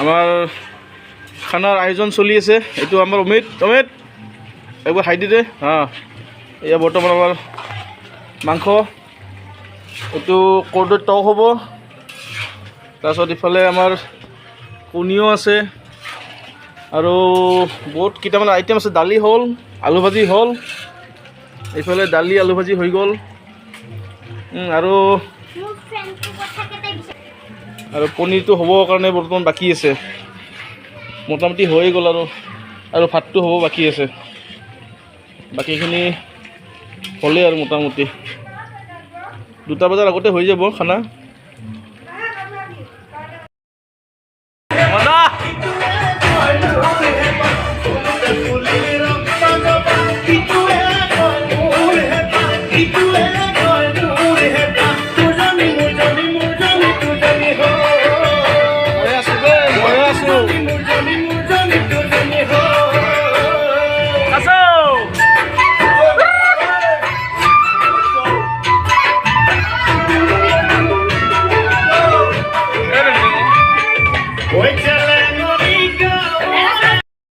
আমাৰ খানাৰ আয়োজন চলি আছে। এইটো আমাৰ অমিত একবাৰ হাই দি দে। এয়া বৰ্তমান আমাৰ মাংস, এইটো কৰ্দৈৰ টক হ'ব। তাৰপিছত ইফালে আমাৰ কণীও আছে আৰু বহুত কেইটামান আইটেম আছে। দালি হ'ল, আলু ভাজি হ'ল, এইফালে দালি আলু ভাজি হৈ গ'ল আৰু পনীৰটো হ'বৰ কাৰণে বৰ্তমান বাকী আছে। মোটামুটি হৈয়ে গ'ল আৰু ভাতটো হ'ব বাকী আছে। বাকীখিনি হ'লেই আৰু মোটামুটি 2টা বজাৰ আগতে হৈ যাব খানা।